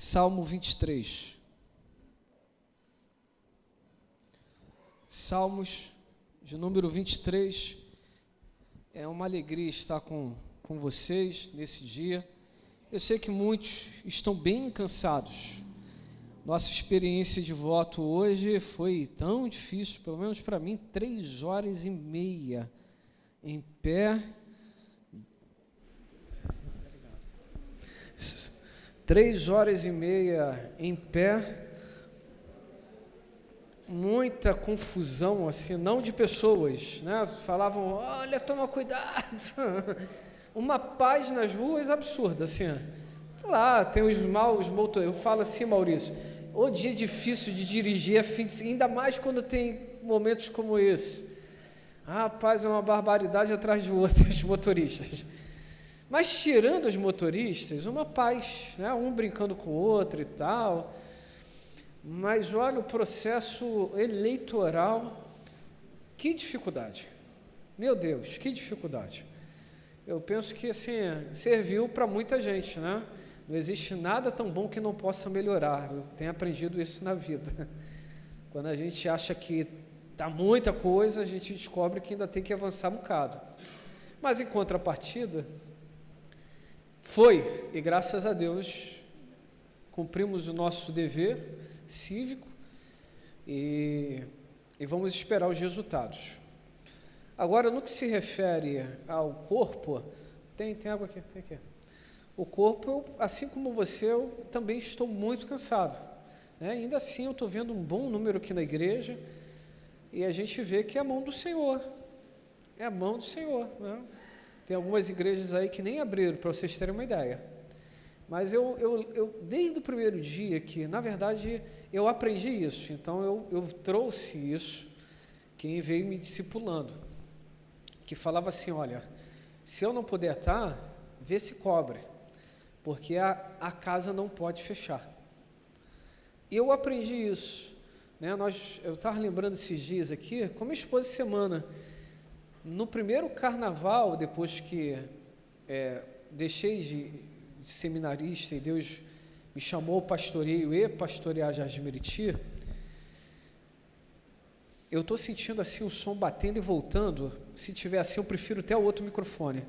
Salmo 23. Salmos de número 23. É uma alegria estar com vocês nesse dia. Eu sei que muitos estão bem cansados. Nossa experiência de voto hoje foi tão difícil, pelo menos para mim, 3 horas e meia em pé. 3 horas e meia em pé, muita confusão, assim, não de pessoas, né? Falavam, olha, toma cuidado, uma paz nas ruas absurda, assim, lá tem os maus motores, eu falo assim, Maurício, o dia difícil de dirigir, ainda mais quando tem momentos como esse, rapaz, é uma barbaridade atrás de outros motoristas. Mas tirando os motoristas, uma paz, né? Um brincando com o outro e tal. Mas olha o processo eleitoral, que dificuldade. Meu Deus, que dificuldade. Eu penso que assim, serviu para muita gente, né? Não existe nada tão bom que não possa melhorar. Eu tenho aprendido isso na vida. Quando a gente acha que está muita coisa, a gente descobre que ainda tem que avançar um bocado. Mas em contrapartida, foi, e graças a Deus, cumprimos o nosso dever cívico e vamos esperar os resultados. Agora, no que se refere ao corpo, tem água aqui, tem aqui. O corpo, assim como você, eu também estou muito cansado, né? Ainda assim, eu estou vendo um bom número aqui na igreja e a gente vê que é a mão do Senhor, é a mão do Senhor, né? Tem algumas igrejas aí que nem abriram, para vocês terem uma ideia. Mas eu desde o primeiro dia que, na verdade, eu aprendi isso. Então, eu trouxe isso, quem veio me discipulando, que falava assim, olha, se eu não puder estar, vê se cobre, porque a casa não pode fechar. Eu aprendi isso, né? Eu estava lembrando esses dias aqui, com minha esposa essa semana, no primeiro carnaval, depois que deixei de seminarista e Deus me chamou ao pastoreio e pastorear Jardim Meriti, eu estou sentindo assim o som batendo e voltando. Se tiver assim, eu prefiro até o outro microfone.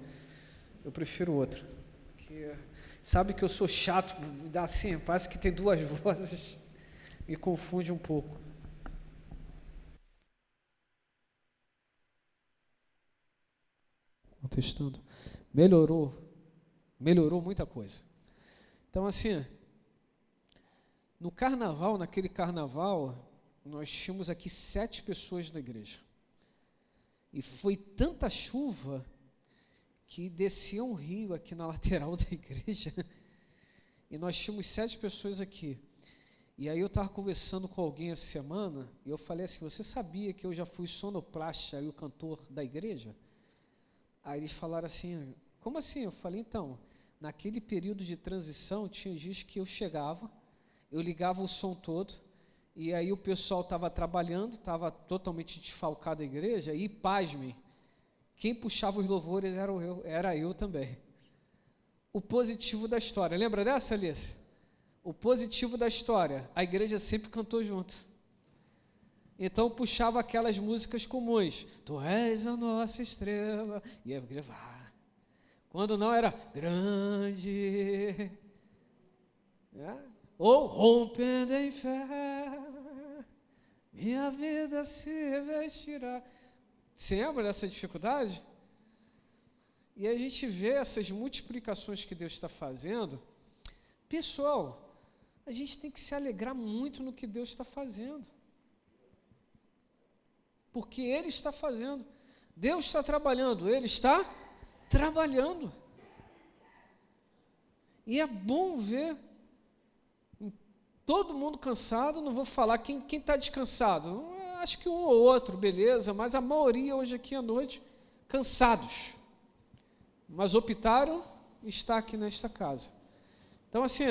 Eu prefiro o outro. Sabe que eu sou chato, dá assim, parece que tem 2 vozes, me confunde um pouco. Testando. Melhorou muita coisa. Então, assim, naquele carnaval, nós tínhamos aqui 7 pessoas na igreja. E foi tanta chuva que descia um rio aqui na lateral da igreja. E nós tínhamos 7 pessoas aqui. E aí eu estava conversando com alguém essa semana, e eu falei assim, você sabia que eu já fui sonoplasta e o cantor da igreja? Aí eles falaram assim, como assim? Eu falei, então, naquele período de transição, tinha dias que eu chegava, eu ligava o som todo, e aí o pessoal estava trabalhando, estava totalmente desfalcado a igreja, e pasmem, quem puxava os louvores era eu também. O positivo da história, lembra dessa, Alice? O positivo da história, a igreja sempre cantou junto. Então puxava aquelas músicas comuns, tu és a nossa estrela, e eu gravava. Quando não era grande, ou rompendo em fé, minha vida se vestirá. Você lembra dessa dificuldade? E a gente vê essas multiplicações que Deus está fazendo. Pessoal, a gente tem que se alegrar muito no que Deus está fazendo. Porque Ele está fazendo, Deus está trabalhando, Ele está trabalhando. E é bom ver todo mundo cansado, não vou falar quem está descansado, acho que um ou outro, beleza, mas a maioria hoje aqui à noite, cansados, mas optaram estar aqui nesta casa. Então assim,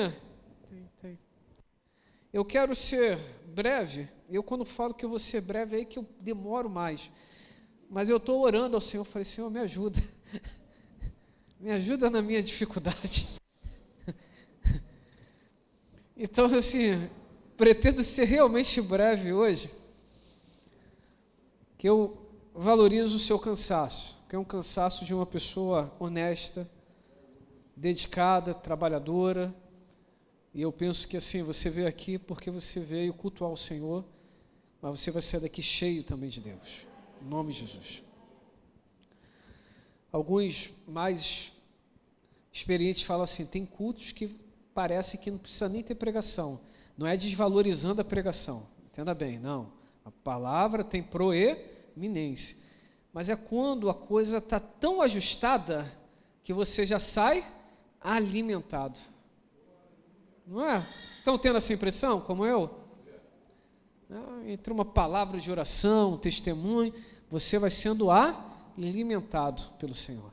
eu quero ser breve. Eu quando falo que eu vou ser breve, é aí que eu demoro mais. Mas eu estou orando ao Senhor, falei, Senhor, me ajuda. Me ajuda na minha dificuldade. Então, assim, pretendo ser realmente breve hoje, que eu valorizo o seu cansaço, que é um cansaço de uma pessoa honesta, dedicada, trabalhadora, e eu penso que assim, você veio aqui porque você veio cultuar o Senhor, mas você vai sair daqui cheio também de Deus, em nome de Jesus. Alguns mais experientes falam assim, tem cultos que parece que não precisa nem ter pregação, não é desvalorizando a pregação, entenda bem, não, a palavra tem proeminência, mas é quando a coisa está tão ajustada que você já sai alimentado. Não é? Estão tendo essa impressão, como eu? Entre uma palavra de oração, um testemunho, você vai sendo alimentado pelo Senhor.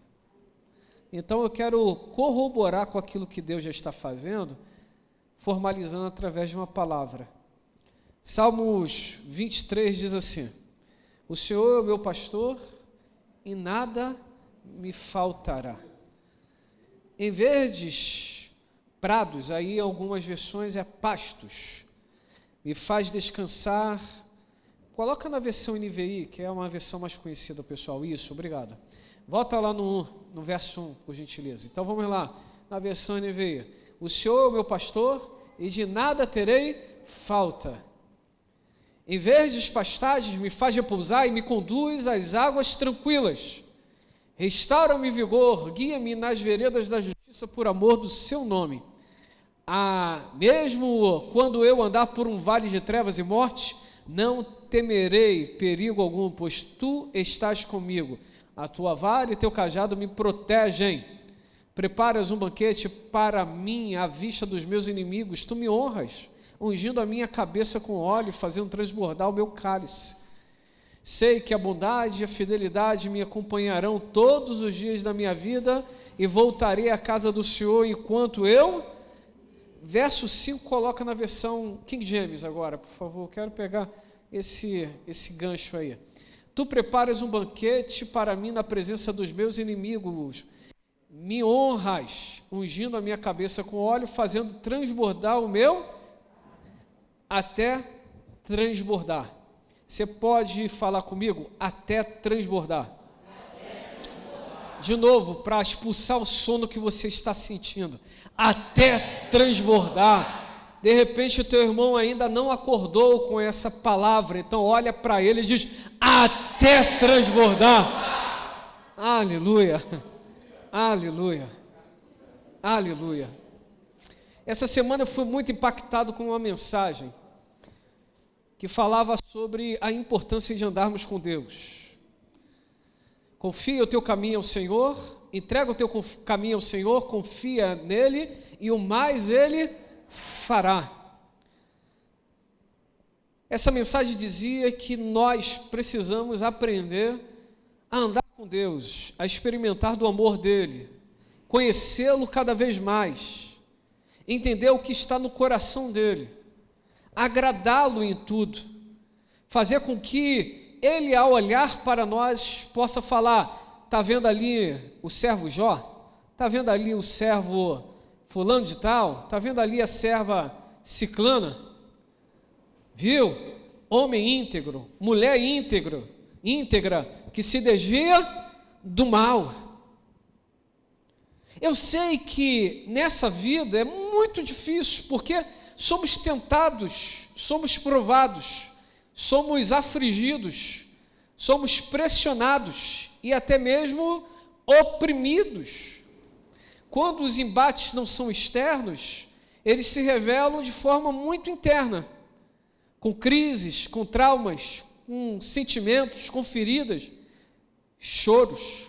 Então eu quero corroborar com aquilo que Deus já está fazendo, formalizando através de uma palavra. Salmos 23 diz assim: o Senhor é o meu pastor e nada me faltará. Em verdes prados, aí algumas versões é pastos, me faz descansar. Coloca na versão NVI, que é uma versão mais conhecida, pessoal. Isso, obrigado. Volta lá no verso 1, por gentileza. Então vamos lá, na versão NVI. O Senhor é o meu pastor e de nada terei falta. Em verdes pastagens me faz repousar e me conduz às águas tranquilas. Restaura-me vigor, guia-me nas veredas da justiça por amor do seu nome. Mesmo quando eu andar por um vale de trevas e morte, não temerei perigo algum, pois tu estás comigo. A tua vara e teu cajado me protegem. Preparas um banquete para mim à vista dos meus inimigos. Tu me honras, ungindo a minha cabeça com óleo, fazendo transbordar o meu cálice. Sei que a bondade e a fidelidade me acompanharão todos os dias da minha vida e voltarei à casa do Senhor enquanto eu... Verso 5 coloca na versão King James agora, por favor, quero pegar esse gancho aí. Tu preparas um banquete para mim na presença dos meus inimigos, me honras, ungindo a minha cabeça com óleo, fazendo transbordar o meu, até transbordar. Você pode falar comigo? Até transbordar. De novo, para expulsar o sono que você está sentindo. Até transbordar. De repente o teu irmão ainda não acordou com essa palavra, então olha para ele e diz, até transbordar. Aleluia, aleluia, aleluia. Essa semana eu fui muito impactado com uma mensagem que falava sobre a importância de andarmos com Deus. Confia o teu caminho ao Senhor, entrega o teu caminho ao Senhor, confia nele e o mais ele fará. Essa mensagem dizia que nós precisamos aprender a andar com Deus, a experimentar do amor dele, conhecê-lo cada vez mais, entender o que está no coração dele, agradá-lo em tudo, fazer com que ele, ao olhar para nós, possa falar, está vendo ali o servo Jó? Está vendo ali o servo fulano de tal? Está vendo ali a serva ciclana? Viu? Homem íntegro, mulher íntegra, que se desvia do mal. Eu sei que nessa vida é muito difícil, porque somos tentados, somos provados, somos afligidos, somos pressionados e até mesmo oprimidos. Quando os embates não são externos, eles se revelam de forma muito interna, com crises, com traumas, com sentimentos, com feridas, choros.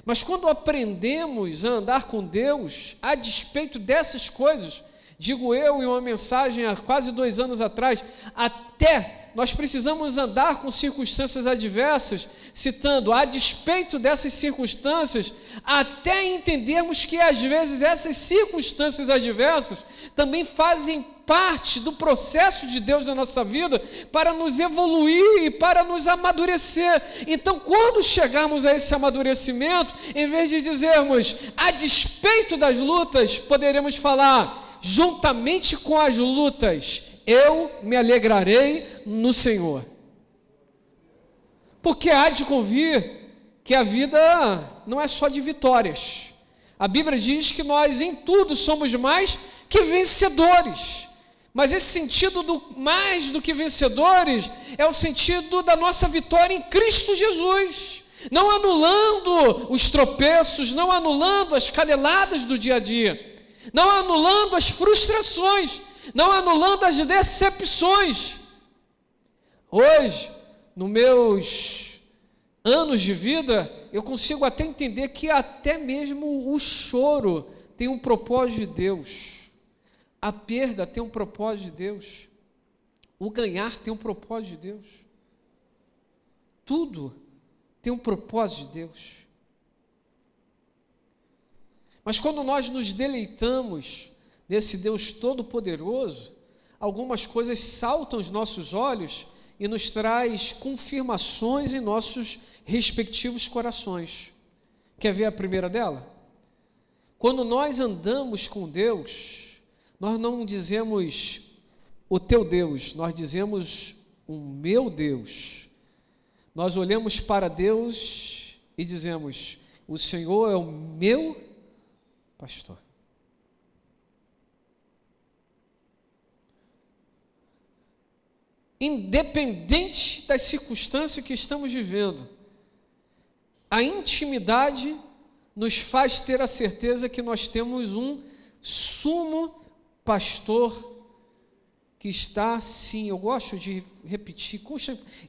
Mas quando aprendemos a andar com Deus, a despeito dessas coisas, digo eu em uma mensagem há quase 2 anos atrás, até nós precisamos andar com circunstâncias adversas, citando, a despeito dessas circunstâncias, até entendermos que às vezes essas circunstâncias adversas também fazem parte do processo de Deus na nossa vida para nos evoluir e para nos amadurecer. Então, quando chegarmos a esse amadurecimento, em vez de dizermos, a despeito das lutas, poderemos falar, juntamente com as lutas, eu me alegrarei no Senhor. Porque há de convir que a vida não é só de vitórias. A Bíblia diz que nós em tudo somos mais que vencedores. Mas esse sentido do mais do que vencedores é o sentido da nossa vitória em Cristo Jesus. Não anulando os tropeços, não anulando as caneladas do dia a dia, não anulando as frustrações, não anulando as decepções. Hoje, nos meus anos de vida, eu consigo até entender que até mesmo o choro tem um propósito de Deus, a perda tem um propósito de Deus, o ganhar tem um propósito de Deus, tudo tem um propósito de Deus. Mas quando nós nos deleitamos nesse Deus Todo-Poderoso, algumas coisas saltam aos nossos olhos e nos traz confirmações em nossos respectivos corações. Quer ver a primeira dela? Quando nós andamos com Deus, nós não dizemos o teu Deus, nós dizemos o meu Deus. Nós olhamos para Deus e dizemos: o Senhor é o meu pastor. Independente das circunstâncias que estamos vivendo, a intimidade nos faz ter a certeza que nós temos um sumo pastor que está, sim, eu gosto de repetir,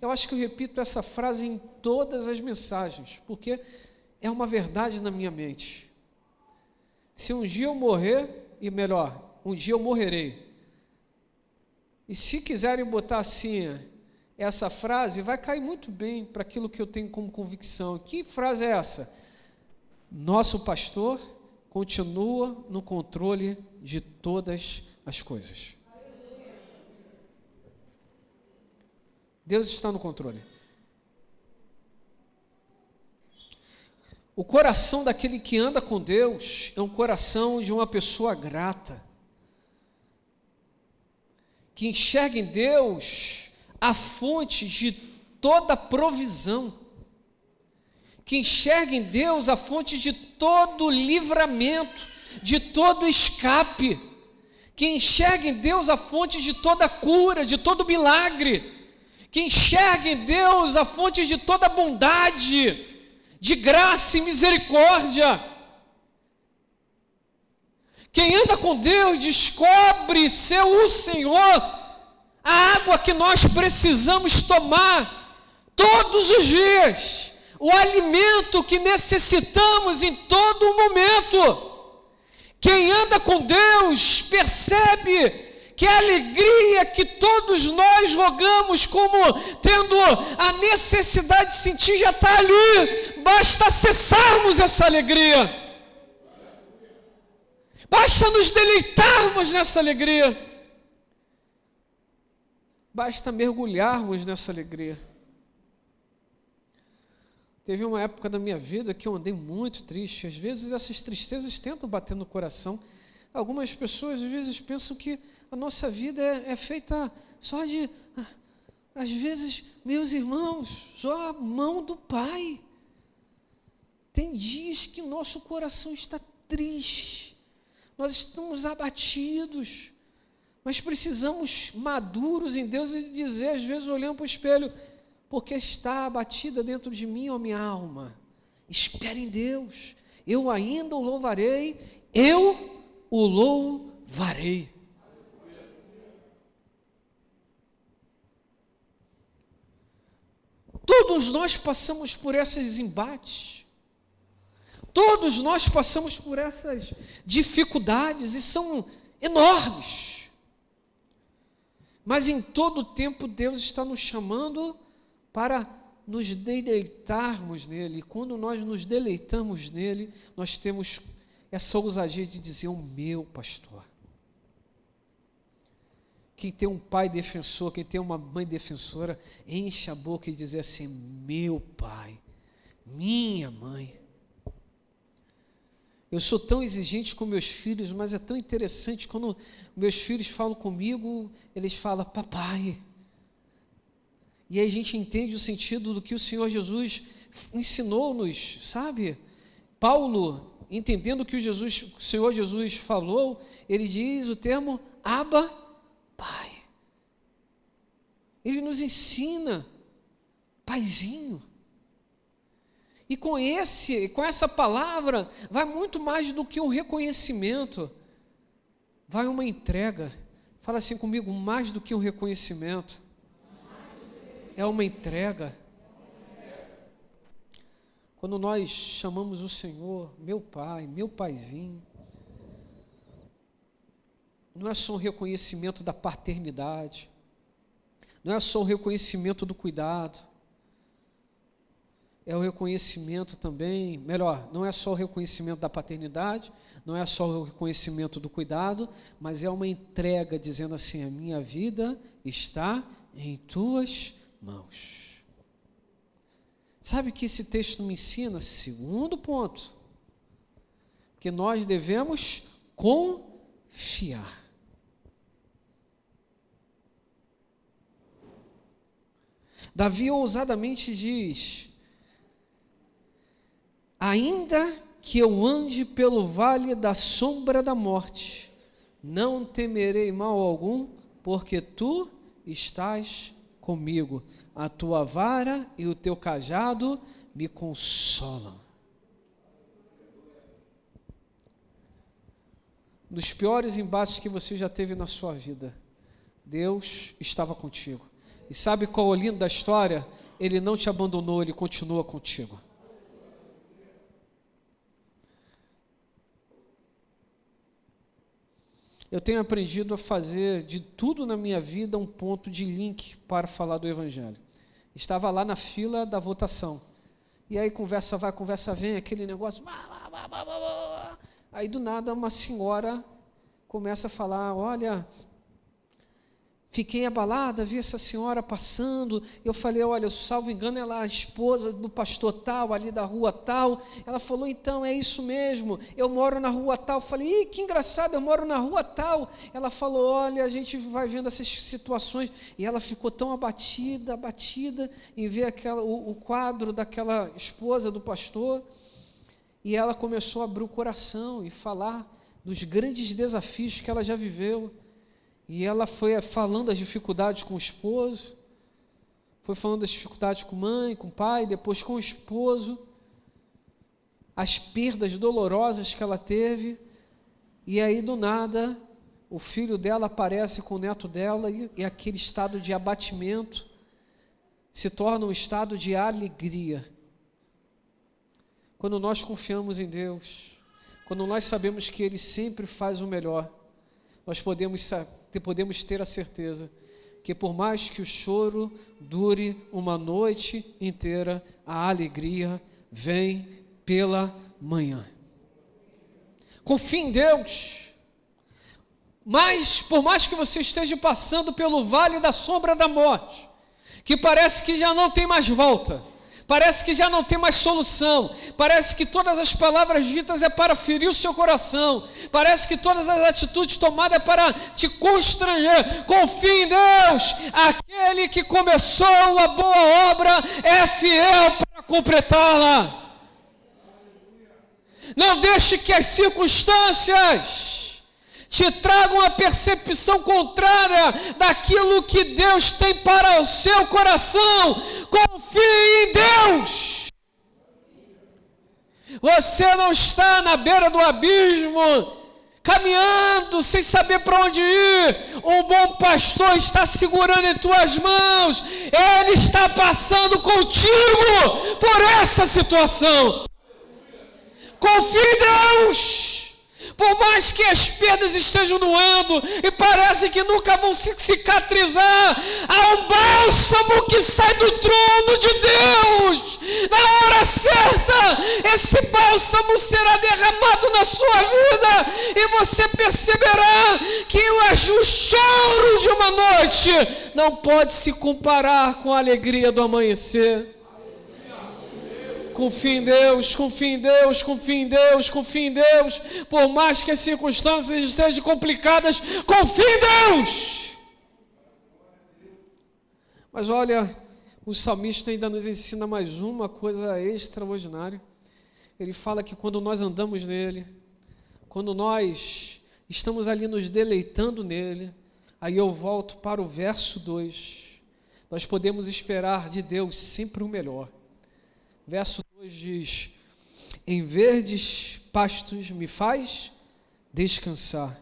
eu acho que eu repito essa frase em todas as mensagens, porque é uma verdade na minha mente. Se um dia eu morrer, e melhor, um dia eu morrerei, e se quiserem botar assim, essa frase, vai cair muito bem para aquilo que eu tenho como convicção. Que frase é essa? Nosso pastor continua no controle de todas as coisas. Deus está no controle. O coração daquele que anda com Deus é um coração de uma pessoa grata, que enxerga em Deus a fonte de toda provisão, que enxerga em Deus a fonte de todo livramento, de todo escape, que enxerga em Deus a fonte de toda cura, de todo milagre, que enxerga em Deus a fonte de toda bondade, de graça e misericórdia. Quem anda com Deus descobre ser o Senhor, a água que nós precisamos tomar todos os dias, o alimento que necessitamos em todo momento. Quem anda com Deus percebe que a alegria que todos nós rogamos, como tendo a necessidade de sentir, já está ali. Basta acessarmos essa alegria, basta nos deleitarmos nessa alegria, basta mergulharmos nessa alegria. Teve uma época da minha vida que eu andei muito triste. Às vezes essas tristezas tentam bater no coração. Algumas pessoas às vezes pensam que a nossa vida é feita só de, às vezes, meus irmãos, só a mão do Pai. Tem dias que nosso coração está triste, nós estamos abatidos, mas precisamos maduros em Deus e dizer, às vezes, olhando para o espelho: porque está abatida dentro de mim, ó minha alma, espere em Deus, eu ainda o louvarei, eu o louvarei. Todos nós passamos por esses embates, todos nós passamos por essas dificuldades, e são enormes, mas em todo tempo Deus está nos chamando para nos deleitarmos nele, e quando nós nos deleitamos nele, nós temos essa ousadia de dizer: o meu pastor. Quem tem um pai defensor, quem tem uma mãe defensora, enche a boca e diz assim: meu pai, minha mãe. Eu sou tão exigente com meus filhos, mas é tão interessante quando meus filhos falam comigo, eles falam, papai. E aí a gente entende o sentido do que o Senhor Jesus ensinou-nos, sabe? Paulo, entendendo o que o Senhor Jesus falou, ele diz o termo Abba, Pai. Ele nos ensina, paizinho. E com essa palavra, vai muito mais do que um reconhecimento, vai uma entrega. Fala assim comigo, mais do que um reconhecimento, é uma entrega. Quando nós chamamos o Senhor, meu Pai, meu paizinho, não é só um reconhecimento da paternidade, não é só o reconhecimento do cuidado, é o reconhecimento também, melhor, não é só o reconhecimento da paternidade, não é só o reconhecimento do cuidado, mas é uma entrega dizendo assim, a minha vida está em tuas mãos. Sabe o que esse texto me ensina? Segundo ponto, que nós devemos confiar. Davi ousadamente diz, ainda que eu ande pelo vale da sombra da morte, não temerei mal algum, porque tu estás comigo, a tua vara e o teu cajado me consolam. Nos piores embates que você já teve na sua vida, Deus estava contigo. E sabe qual é o lindo da história? Ele não te abandonou, Ele continua contigo. Eu tenho aprendido a fazer de tudo na minha vida um ponto de link para falar do Evangelho. Estava lá na fila da votação. E aí conversa vai, conversa vem, aquele negócio. Aí do nada uma senhora começa a falar, olha, fiquei abalada, vi essa senhora passando, eu falei, olha, salvo engano, ela é a esposa do pastor tal, ali da rua tal. Ela falou, então, é isso mesmo, eu moro na rua tal. Eu falei, que engraçado, eu moro na rua tal. Ela falou, olha, a gente vai vendo essas situações, e ela ficou tão abatida em ver o quadro daquela esposa do pastor, e ela começou a abrir o coração e falar dos grandes desafios que ela já viveu. E ela foi falando das dificuldades com o esposo, foi falando das dificuldades com mãe, com pai, depois com o esposo, as perdas dolorosas que ela teve, e aí do nada, o filho dela aparece com o neto dela, e aquele estado de abatimento se torna um estado de alegria. Quando nós confiamos em Deus, quando nós sabemos que Ele sempre faz o melhor, nós podemos ter a certeza que por mais que o choro dure uma noite inteira, a alegria vem pela manhã. Confie em Deus. Mas, por mais que você esteja passando pelo vale da sombra da morte, que parece que já não tem mais volta, parece que já não tem mais solução, parece que todas as palavras ditas é para ferir o seu coração, parece que todas as atitudes tomadas é para te constranger. Confie em Deus, aquele que começou a boa obra é fiel para completá-la. Não deixe que as circunstâncias te tragam a percepção contrária daquilo que Deus tem para o seu coração. Confie em Deus. Você não está na beira do abismo, caminhando sem saber para onde ir. Um bom pastor está segurando em tuas mãos. Ele está passando contigo por essa situação. Confie em Deus. Por mais que as perdas estejam doendo e parece que nunca vão se cicatrizar, há um bálsamo que sai do trono de Deus. Na hora certa, esse bálsamo será derramado na sua vida e você perceberá que o choro de uma noite não pode se comparar com a alegria do amanhecer. Confie em Deus, confie em Deus, confie em Deus, confie em Deus. Por mais que as circunstâncias estejam complicadas, confie em Deus. Mas olha, o salmista ainda nos ensina mais uma coisa extraordinária. Ele fala que quando nós andamos nele, quando nós estamos ali nos deleitando nele, aí eu volto para o verso 2, nós podemos esperar de Deus sempre o melhor. Verso 2 diz: em verdes pastos me faz descansar,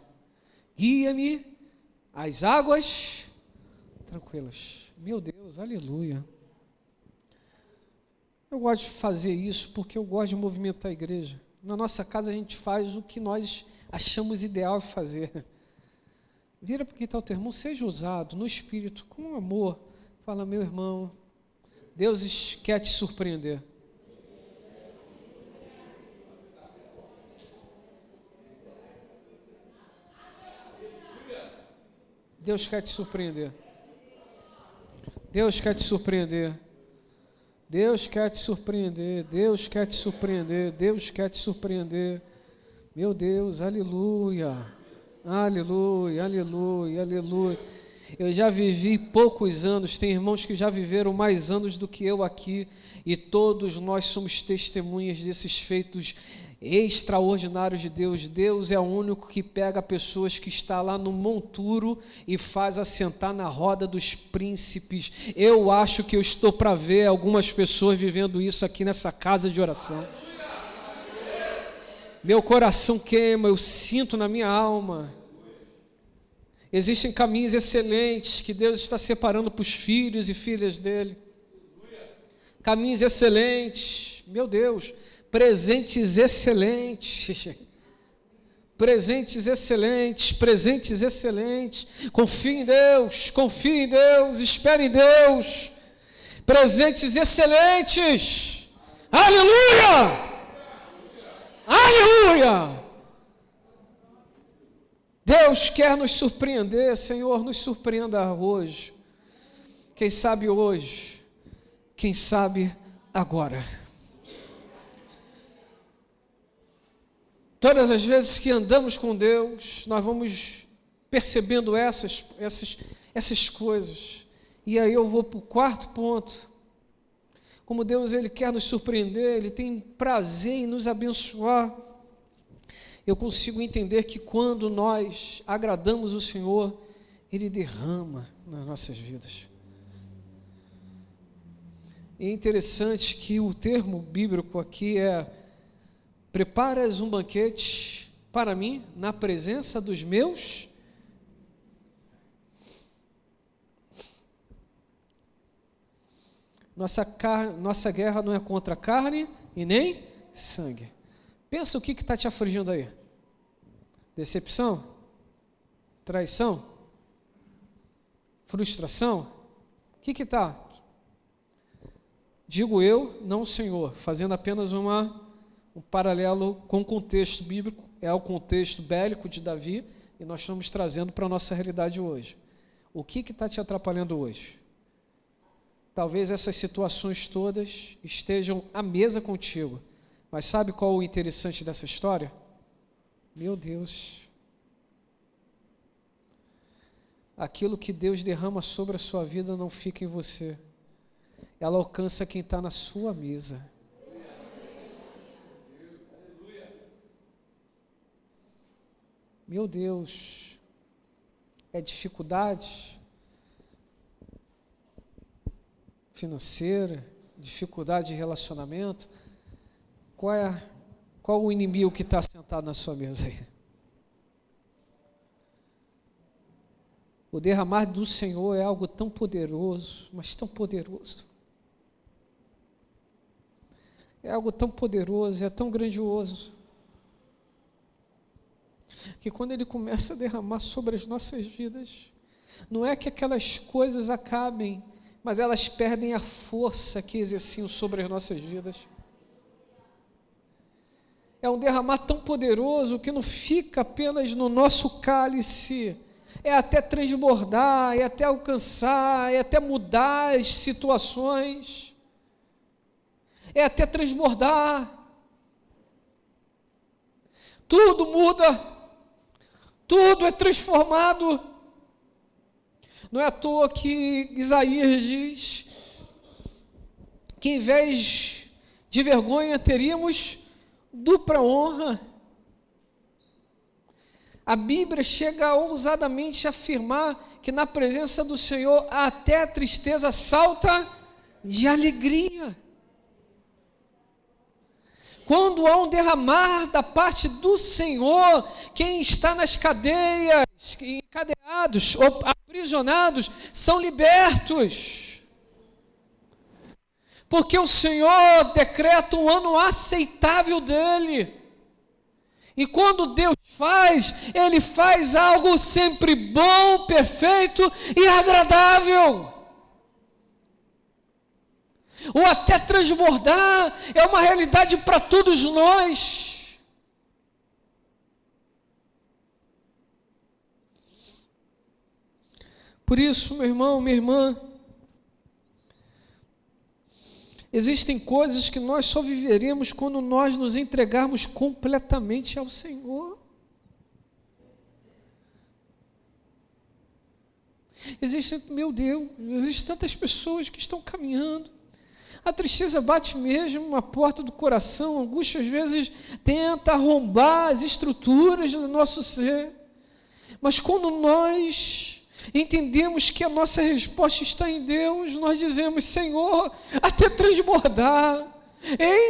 guia-me às águas tranquilas. Meu Deus, aleluia. Eu gosto de fazer isso porque eu gosto de movimentar a igreja. Na nossa casa a gente faz o que nós achamos ideal fazer. Vira para quem está o teu irmão, seja usado no Espírito, com amor. Fala, meu irmão, Deus quer te surpreender. Deus quer te surpreender. Deus quer te surpreender. Deus quer te surpreender. Deus quer te surpreender. Deus quer te surpreender. Meu Deus, aleluia. Aleluia, aleluia, aleluia. Eu já vivi poucos anos, tem irmãos que já viveram mais anos do que eu aqui, e todos nós somos testemunhas desses feitos extraordinários de Deus. Deus é o único que pega pessoas que estão lá no monturo e faz assentar na roda dos príncipes. Eu acho que eu estou para ver algumas pessoas vivendo isso aqui nessa casa de oração. Meu coração queima, eu sinto na minha alma. Existem caminhos excelentes que Deus está separando para os filhos e filhas dele. Caminhos excelentes, meu Deus, presentes excelentes. Presentes excelentes, presentes excelentes. Confie em Deus, espere em Deus. Presentes excelentes. Aleluia! Aleluia! Deus quer nos surpreender, Senhor, nos surpreenda hoje. Quem sabe hoje, quem sabe agora. Todas as vezes que andamos com Deus, nós vamos percebendo essas coisas. E aí eu vou para o quarto ponto. Como Deus, Ele quer nos surpreender, Ele tem prazer em nos abençoar. Eu consigo entender que quando nós agradamos o Senhor, Ele derrama nas nossas vidas. E é interessante que o termo bíblico aqui é: preparas um banquete para mim na presença dos meus. Nossa guerra não é contra carne e nem sangue. Pensa o que está te afligindo aí. Decepção? Traição? Frustração? O que está? Digo eu, não o Senhor, fazendo apenas um paralelo com o contexto bíblico, é o contexto bélico de Davi, e nós estamos trazendo para a nossa realidade hoje. O que está te atrapalhando hoje? Talvez essas situações todas estejam à mesa contigo, mas sabe qual o interessante dessa história? Meu Deus, aquilo que Deus derrama sobre a sua vida não fica em você, ela alcança quem está na sua mesa. Meu Deus, é dificuldade financeira, dificuldade de relacionamento. Qual o inimigo que está sentado na sua mesa aí? O derramar do Senhor é algo tão poderoso, mas tão poderoso. É algo tão poderoso, é tão grandioso, que quando Ele começa a derramar sobre as nossas vidas, não é que aquelas coisas acabem, mas elas perdem a força que exerciam sobre as nossas vidas. É um derramar tão poderoso que não fica apenas no nosso cálice, é até transbordar, é até alcançar, é até mudar as situações, é até transbordar. Tudo muda, tudo é transformado. Não é à toa que Isaías diz que em vez de vergonha teríamos dupla honra. A Bíblia chega ousadamente a afirmar que na presença do Senhor até a tristeza salta de alegria. Quando há um derramar da parte do Senhor, quem está nas cadeias, encadeados ou aprisionados, são libertos. Porque o Senhor decreta um ano aceitável dele. E quando Deus faz, Ele faz algo sempre bom, perfeito e agradável. Ou até transbordar é uma realidade para todos nós. Por isso, meu irmão, minha irmã, existem coisas que nós só viveremos quando nós nos entregarmos completamente ao Senhor. Existem tantas pessoas que estão caminhando. A tristeza bate mesmo na porta do coração, a angústia às vezes tenta arrombar as estruturas do nosso ser. Mas quando nós entendemos que a nossa resposta está em Deus, nós dizemos: Senhor, até transbordar,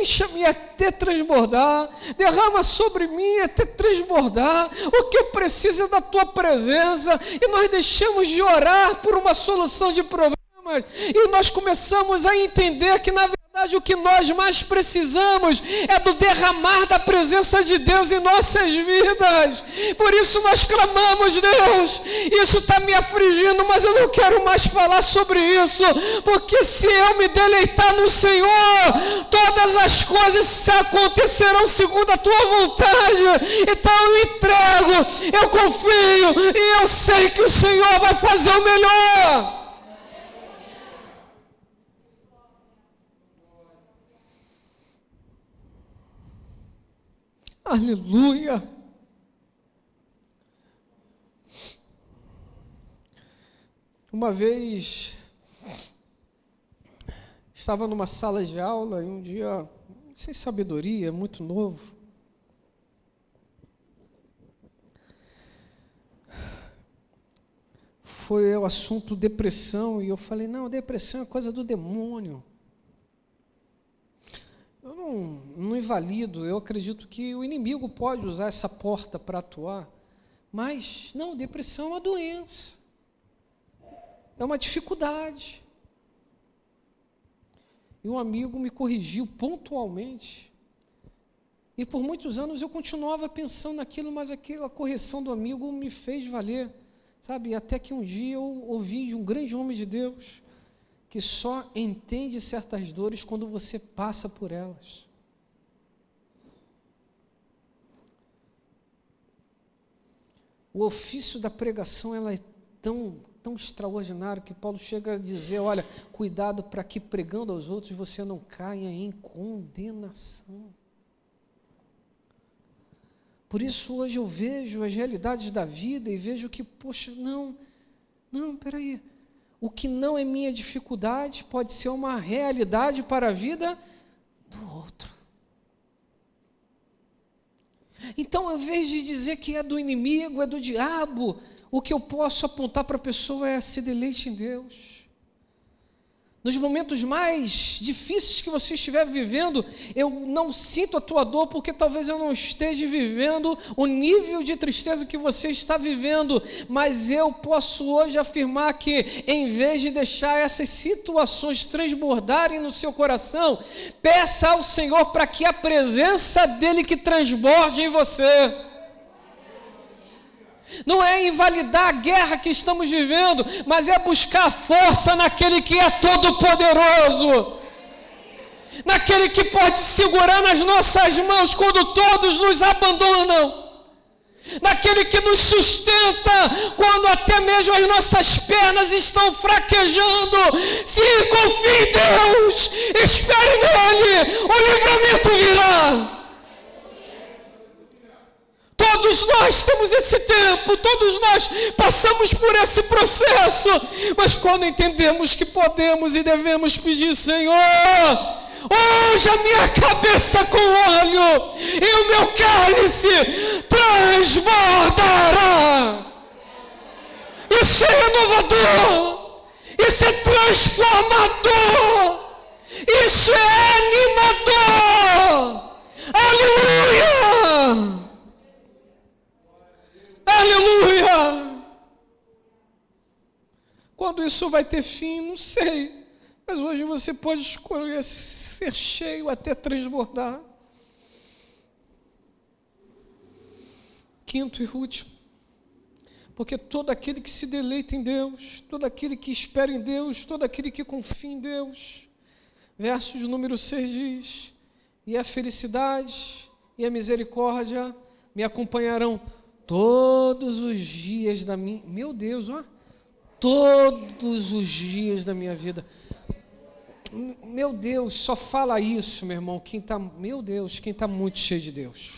encha-me até transbordar, derrama sobre mim até transbordar, o que eu preciso é da Tua presença, e nós deixamos de orar por uma solução de problemas, e nós começamos a entender que na verdade o que nós mais precisamos é do derramar da presença de Deus em nossas vidas. Por isso nós clamamos: Deus, isso está me afligindo, mas eu não quero mais falar sobre isso, porque se eu me deleitar no Senhor, todas as coisas acontecerão segundo a Tua vontade. Então eu entrego, eu confio, e eu sei que o Senhor vai fazer o melhor. Aleluia! Uma vez estava numa sala de aula e um dia, sem sabedoria, muito novo, foi o assunto depressão, e eu falei: não, depressão é coisa do demônio. Eu não invalido, eu acredito que o inimigo pode usar essa porta para atuar, mas não, depressão é uma doença, é uma dificuldade. E um amigo me corrigiu pontualmente, e por muitos anos eu continuava pensando naquilo, mas aquela correção do amigo me fez valer, sabe? Até que um dia eu ouvi de um grande homem de Deus, que só entende certas dores quando você passa por elas. O ofício da pregação, ela é tão extraordinário que Paulo chega a dizer: olha, cuidado para que pregando aos outros você não caia em condenação. Por isso hoje eu vejo as realidades da vida e vejo que, poxa, não, peraí, o que não é minha dificuldade pode ser uma realidade para a vida do outro. Então, ao invés de dizer que é do inimigo, é do diabo, o que eu posso apontar para a pessoa é: se deleite em Deus. Nos momentos mais difíceis que você estiver vivendo, eu não sinto a tua dor, porque talvez eu não esteja vivendo o nível de tristeza que você está vivendo, mas eu posso hoje afirmar que, em vez de deixar essas situações transbordarem no seu coração, peça ao Senhor para que a presença dEle que transborde em você. Não é invalidar a guerra que estamos vivendo, mas é buscar força naquele que é todo-poderoso, naquele que pode segurar nas nossas mãos quando todos nos abandonam, naquele que nos sustenta quando até mesmo mesmo as nossas pernas estão fraquejando, se confie em Deus, espere nele, o livramento virá. Todos nós temos esse tempo, todos nós passamos por esse processo, mas quando entendemos que podemos e devemos pedir, Senhor, unja a minha cabeça com óleo e o meu cálice transbordará. Isso é renovador, isso é transformador, isso é animador. Aleluia! Aleluia! Quando isso vai ter fim, não sei. Mas hoje você pode escolher ser cheio até transbordar. Quinto e último. Porque todo aquele que se deleita em Deus, todo aquele que espera em Deus, todo aquele que confia em Deus. Verso de número 6 diz: e a felicidade e a misericórdia me acompanharão todos os dias da minha... Meu Deus, ó! Todos os dias da minha vida. Meu Deus, só fala isso, meu irmão. Meu Deus, quem está muito cheio de Deus.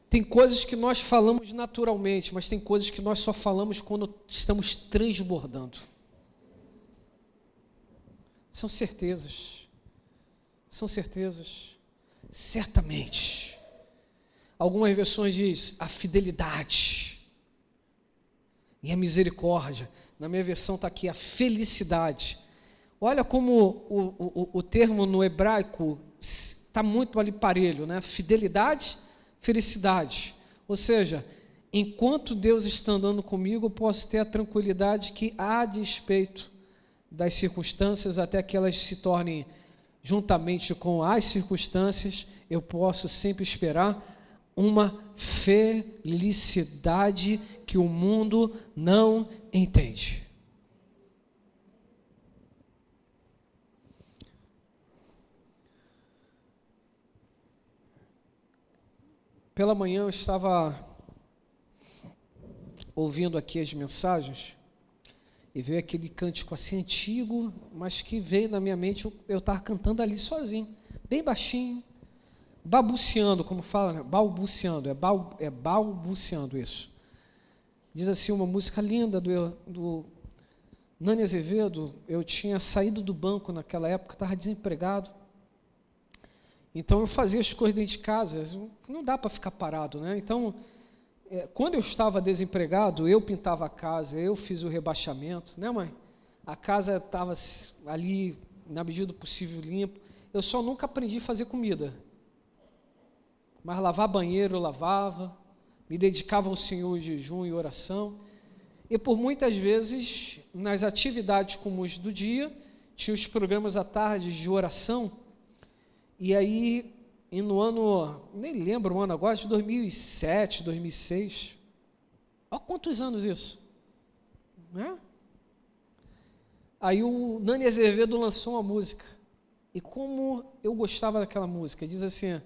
Tem coisas que nós falamos naturalmente, mas tem coisas que nós só falamos quando estamos transbordando. São certezas. São certezas. Certamente. Algumas versões diz a fidelidade e a misericórdia. Na minha versão está aqui a felicidade. Olha como o termo no hebraico está muito ali parelho, né? Fidelidade, felicidade. Ou seja, enquanto Deus está andando comigo, eu posso ter a tranquilidade que, a despeito das circunstâncias, até que elas se tornem juntamente com as circunstâncias, eu posso sempre esperar uma felicidade que o mundo não entende. Pela manhã eu estava ouvindo aqui as mensagens e veio aquele cântico assim antigo, mas que veio na minha mente, eu estava cantando ali sozinho, bem baixinho, balbuciando, como fala, né? Balbuciando, é balbuciando isso. Diz assim, uma música linda do Nani Azevedo. Eu tinha saído do banco naquela época, estava desempregado. Então eu fazia as coisas dentro de casa, não dá para ficar parado, né? Então, quando eu estava desempregado, eu pintava a casa, eu fiz o rebaixamento, né, mãe? A casa estava ali, na medida do possível, limpa. Eu só nunca aprendi a fazer comida. Mas lavar banheiro eu lavava, me dedicava ao Senhor em jejum e oração. E por muitas vezes, nas atividades comuns do dia, tinha os programas à tarde de oração. E aí, e no ano, nem lembro o ano agora, de 2007, 2006. Olha quantos anos isso. Né? Aí o Nani Azevedo lançou uma música. E como eu gostava daquela música, diz assim: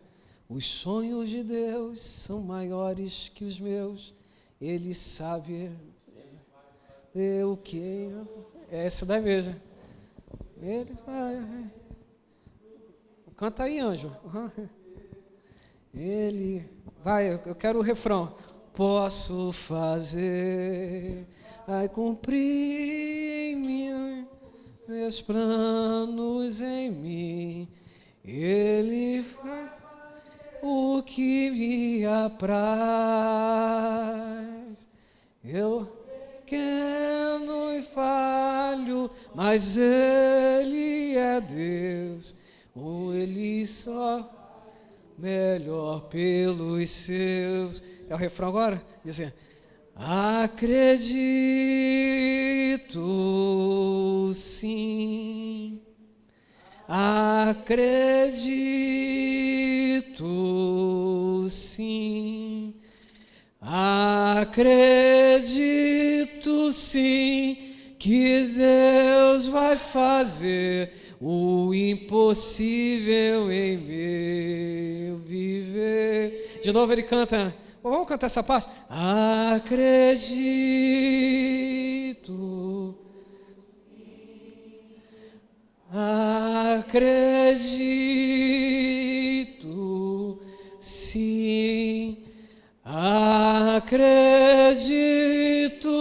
os sonhos de Deus são maiores que os meus, Ele sabe o que... Essa daí mesmo. Ele vai... Canta aí, anjo. Ele... Vai, eu quero o refrão. Posso fazer, cumprir meus planos em mim. Ele faz o que me apraz. Eu pequeno e falho, mas Ele é Deus. Ou Ele só melhor pelos seus. É o refrão agora? Diz assim: acredito sim, acredito sim, acredito sim que Deus vai fazer o impossível em meu viver. De novo ele canta: Vamos cantar essa parte? Acredito. Acredito, sim. Acredito,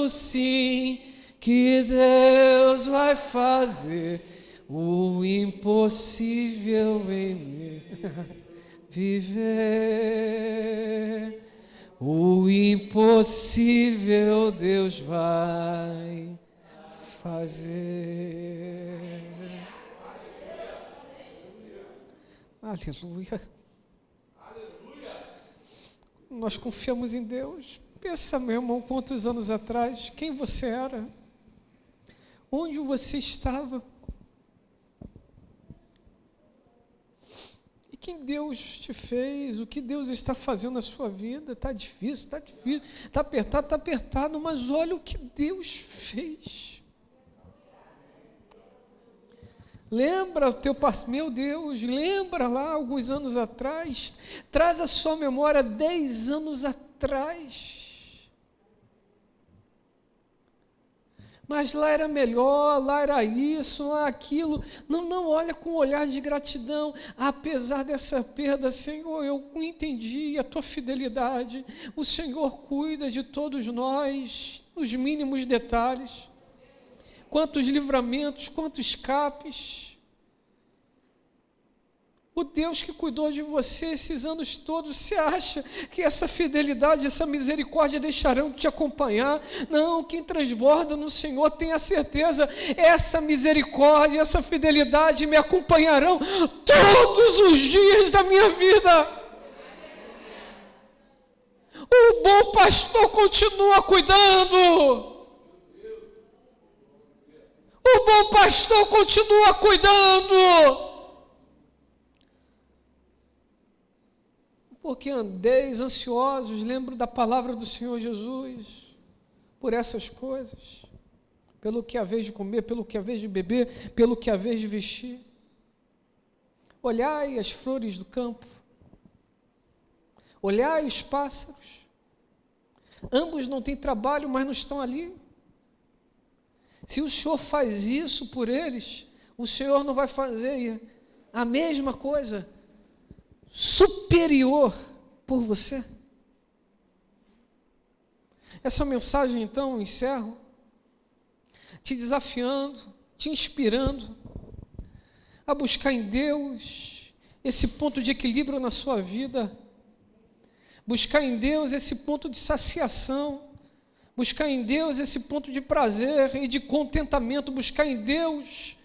sim, que Deus vai fazer o impossível em mim viver. O impossível Deus vai fazer. Aleluia. Nós confiamos em Deus. Pensa, meu irmão, quantos anos atrás, quem você era? Onde você estava? E quem Deus te fez? O que Deus está fazendo na sua vida? Está difícil, está apertado, mas olha o que Deus fez. Lembra o teu passado, meu Deus, lembra lá alguns anos atrás, traz a sua memória 10 anos atrás. Mas lá era melhor, lá era isso, lá aquilo. Não, olha com um olhar de gratidão. Apesar dessa perda, Senhor, eu entendi a tua fidelidade. O Senhor cuida de todos nós, nos mínimos detalhes. Quantos livramentos, quantos escapes. O Deus que cuidou de você esses anos todos, você acha que essa fidelidade, essa misericórdia deixarão de te acompanhar? Não, quem transborda no Senhor, tenha certeza, essa misericórdia, essa fidelidade me acompanharão todos os dias da minha vida. O bom pastor continua cuidando. O bom pastor continua cuidando. Porque andeis ansiosos, lembro da palavra do Senhor Jesus, por essas coisas, pelo que haveis de comer, pelo que haveis de beber, pelo que haveis de vestir. Olhai as flores do campo, olhai os pássaros, ambos não têm trabalho, mas não estão ali. Se o Senhor faz isso por eles, o Senhor não vai fazer a mesma coisa, superior, por você? Essa mensagem, então, encerro, te desafiando, te inspirando a buscar em Deus esse ponto de equilíbrio na sua vida, buscar em Deus esse ponto de saciação, buscar em Deus esse ponto de prazer e de contentamento, buscar em Deus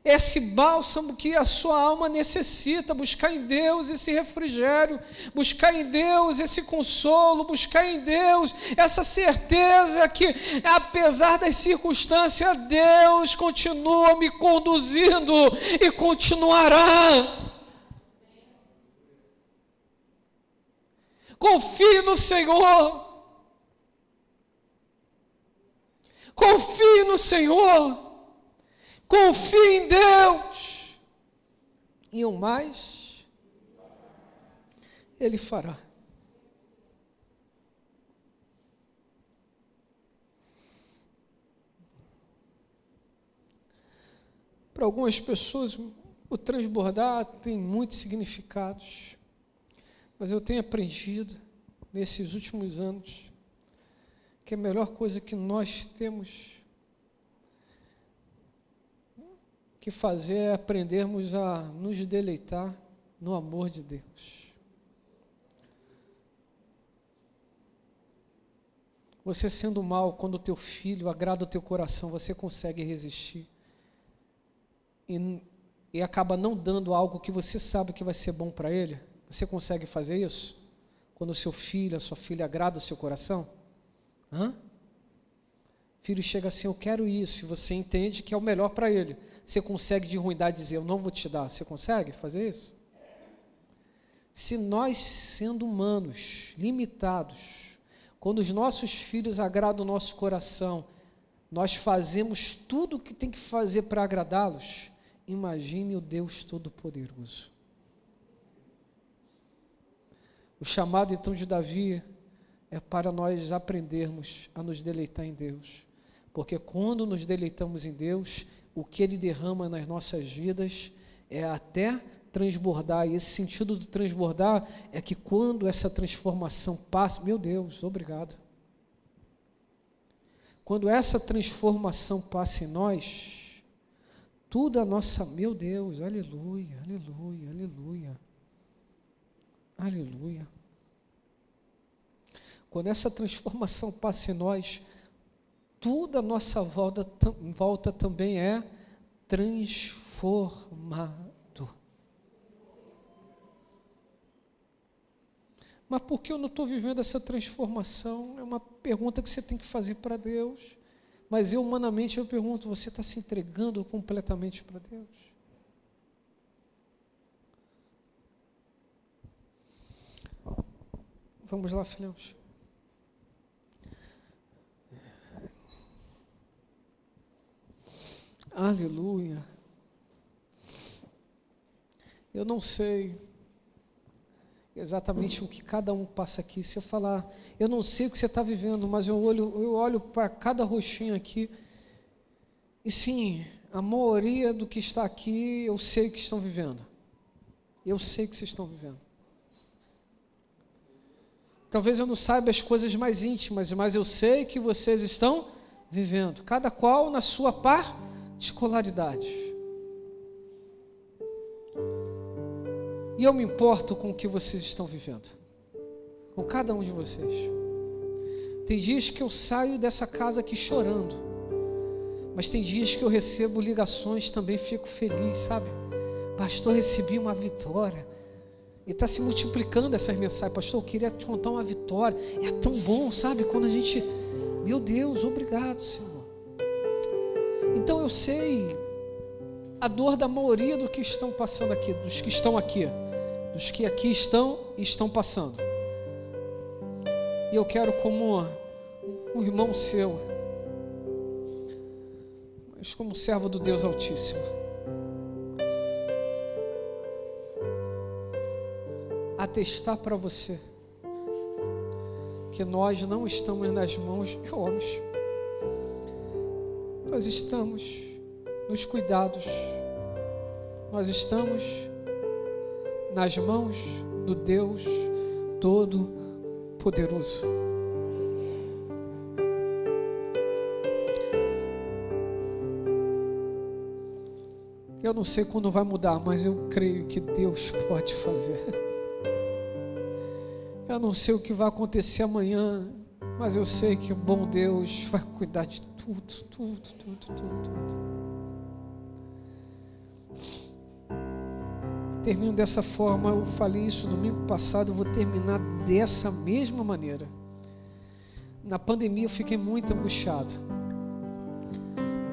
esse bálsamo que a sua alma necessita, buscar em Deus esse refrigério, buscar em Deus esse consolo, buscar em Deus essa certeza que, apesar das circunstâncias, Deus continua me conduzindo e continuará. Confie no Senhor. Confie no Senhor, confie em Deus, e o mais Ele fará. Para algumas pessoas, o transbordar tem muitos significados, mas eu tenho aprendido nesses últimos anos que a melhor coisa que nós temos que fazer é aprendermos a nos deleitar no amor de Deus. Você sendo mal, quando o teu filho agrada o teu coração, você consegue resistir e acaba não dando algo que você sabe que vai ser bom para ele? Você consegue fazer isso? Quando o seu filho, a sua filha agrada o seu coração? Filho chega assim, eu quero isso, e você entende que é o melhor para ele. Você consegue de ruindade dizer, eu não vou te dar. Você consegue fazer isso? Se nós, sendo humanos, limitados, quando os nossos filhos agradam o nosso coração, nós fazemos tudo o que tem que fazer para agradá-los, imagine o Deus Todo-Poderoso. O chamado então de Davi é para nós aprendermos a nos deleitar em Deus. Porque quando nos deleitamos em Deus, o que Ele derrama nas nossas vidas é até transbordar. E esse sentido de transbordar é que quando essa transformação passa, meu Deus, obrigado. Quando essa transformação passa em nós, tudo a nossa, meu Deus, aleluia, aleluia, aleluia, aleluia. Quando essa transformação passa em nós, tudo a nossa volta também é transformado. Mas por que eu não estou vivendo essa transformação? É uma pergunta que você tem que fazer para Deus. Mas eu, humanamente, eu pergunto, você está se entregando completamente para Deus? Vamos lá, filhos. Aleluia. Eu não sei exatamente o que cada um passa aqui. Se eu falar, eu não sei o que você está vivendo, mas eu olho para cada rostinho aqui, e sim, a maioria do que está aqui, eu sei que estão vivendo. Eu sei que vocês estão vivendo. Talvez eu não saiba as coisas mais íntimas, mas eu sei que vocês estão vivendo, cada qual na sua particularidade. E eu me importo com o que vocês estão vivendo, com cada um de vocês. Tem dias que eu saio dessa casa aqui chorando, mas tem dias que eu recebo ligações, também fico feliz, sabe? Pastor, recebi uma vitória. E está se multiplicando essas mensagens. Pastor, eu queria te contar uma vitória. É tão bom, sabe? Quando a gente, meu Deus, obrigado, Senhor. Então eu sei a dor da maioria dos que estão passando aqui, dos que estão aqui, dos que aqui estão passando. E eu quero, como um irmão seu, mas como servo do Deus Altíssimo, atestar para você que nós não estamos nas mãos de homens, nós estamos nos cuidados, nós estamos nas mãos do Deus Todo-Poderoso. Eu não sei quando vai mudar, mas eu creio que Deus pode fazer. Eu não sei o que vai acontecer amanhã, mas eu sei que o bom Deus vai cuidar de tudo. Termino dessa forma. Eu falei isso domingo passado, eu vou terminar dessa mesma maneira. Na pandemia eu fiquei muito angustiado,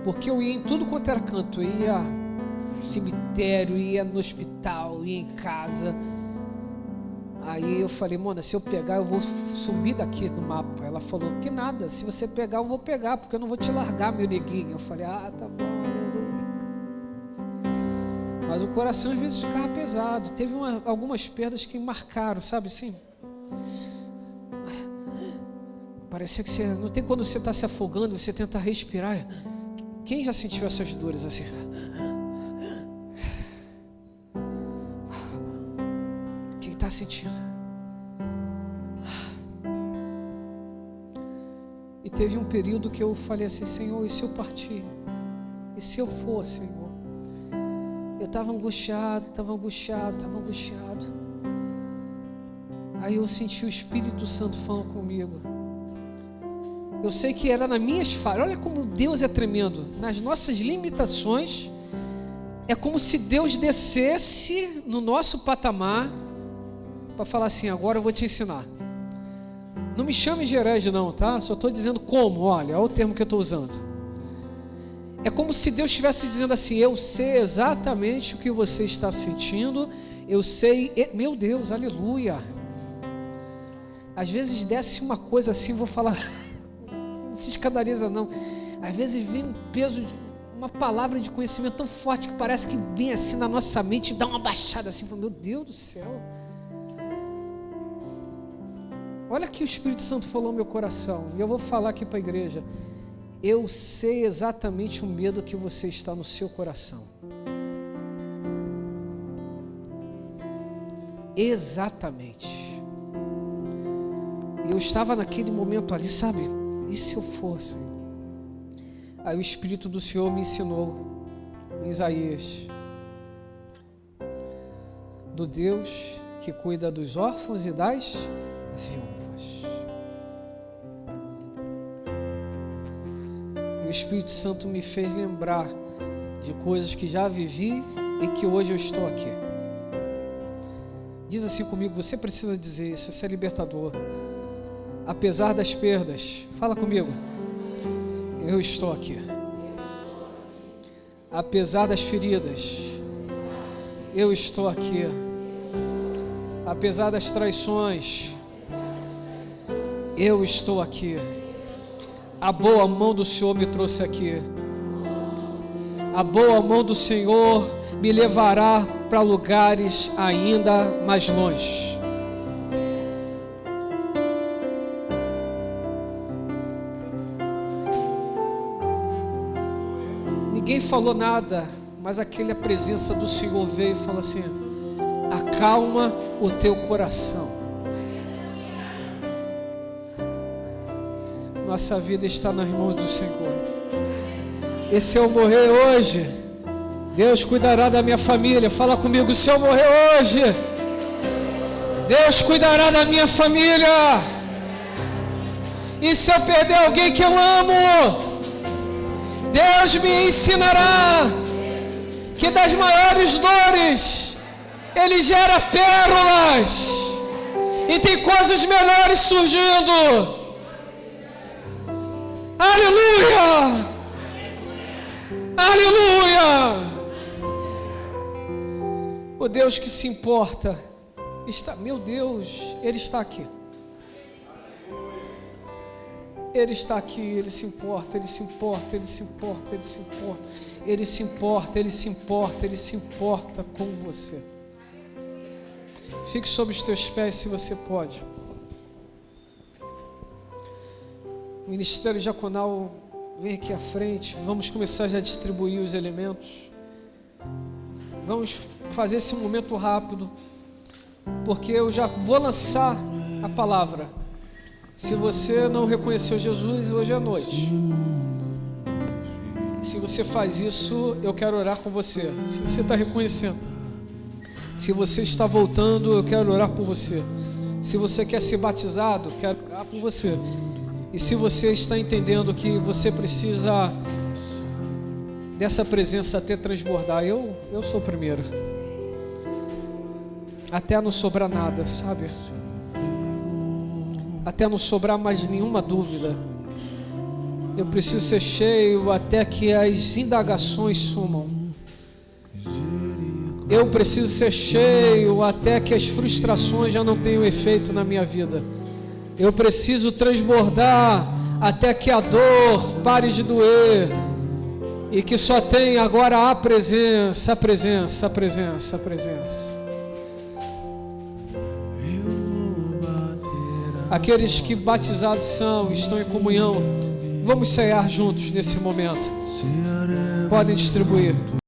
porque eu ia em tudo quanto era canto. Eu ia no cemitério, ia no hospital, ia em casa. Aí eu falei, Mona, se eu pegar eu vou sumir daqui do mapa. Ela falou, que nada, se você pegar eu vou pegar, porque eu não vou te largar, meu neguinho. Eu falei, tá bom, aleluia. Mas o coração às vezes ficava pesado. Teve algumas perdas que marcaram, sabe assim? Parecia que você, não tem quando você está se afogando, você tenta respirar. Quem já sentiu essas dores assim? Quem está sentindo? E teve um período que eu falei assim, Senhor, e se eu partir? E se eu for, Senhor? Eu estava angustiado. Aí eu senti o Espírito Santo falando comigo. Eu sei que era nas minhas falhas. Olha como Deus é tremendo. Nas nossas limitações, é como se Deus descesse no nosso patamar para falar assim, agora eu vou te ensinar. Não me chame de herege não, tá? Só estou dizendo como, olha o termo que eu estou usando. É como se Deus estivesse dizendo assim, eu sei exatamente o que você está sentindo, eu sei, meu Deus, aleluia. Às vezes desce uma coisa assim, vou falar, não se escandaliza não. Às vezes vem um peso, uma palavra de conhecimento tão forte que parece que vem assim na nossa mente e dá uma baixada assim, meu Deus do céu. Olha que o Espírito Santo falou no meu coração, e eu vou falar aqui para a igreja. Eu sei exatamente o medo que você está no seu coração. Exatamente. Eu estava naquele momento ali, sabe? E se eu fosse? Aí o Espírito do Senhor me ensinou em Isaías, do Deus que cuida dos órfãos e das viúvas. E o Espírito Santo me fez lembrar de coisas que já vivi e que hoje eu estou aqui. Diz assim comigo, você precisa dizer isso é libertador. Apesar das perdas, fala comigo, eu estou aqui. Apesar das feridas, eu estou aqui. Apesar das traições, eu estou aqui. A boa mão do Senhor me trouxe aqui. A boa mão do Senhor me levará para lugares ainda mais longe. Ninguém falou nada, mas a presença do Senhor veio e falou assim: acalma o teu coração. Nossa vida está nas mãos do Senhor. E se eu morrer hoje, Deus cuidará da minha família. Fala comigo, se eu morrer hoje, Deus cuidará da minha família. E se eu perder alguém que eu amo, Deus me ensinará que das maiores dores Ele gera pérolas, e tem coisas melhores surgindo. Aleluia! Aleluia! O Deus que se importa está, meu Deus, Ele está aqui. Ele está aqui, Ele se importa, Ele se importa, Ele se importa, Ele se importa, Ele se importa, Ele se importa, Ele se importa com você. Fique sobre os teus pés se você pode. O Ministério Diaconal vem aqui à frente. Vamos começar já a distribuir os elementos. Vamos fazer esse momento rápido, porque eu já vou lançar a palavra. Se você não reconheceu Jesus, hoje é noite. Se você faz isso, eu quero orar com você. Se você está reconhecendo, se você está voltando, eu quero orar por você. Se você quer ser batizado, quero orar por você. E se você está entendendo que você precisa dessa presença até transbordar, eu sou o primeiro. Até não sobrar nada, sabe? Até não sobrar mais nenhuma dúvida. Eu preciso ser cheio até que as indagações sumam. Eu preciso ser cheio até que as frustrações já não tenham efeito na minha vida. Eu preciso transbordar até que a dor pare de doer e que só tenha agora a presença, a presença, a presença, a presença. Aqueles que batizados são, estão em comunhão, vamos ceiar juntos nesse momento. Podem distribuir.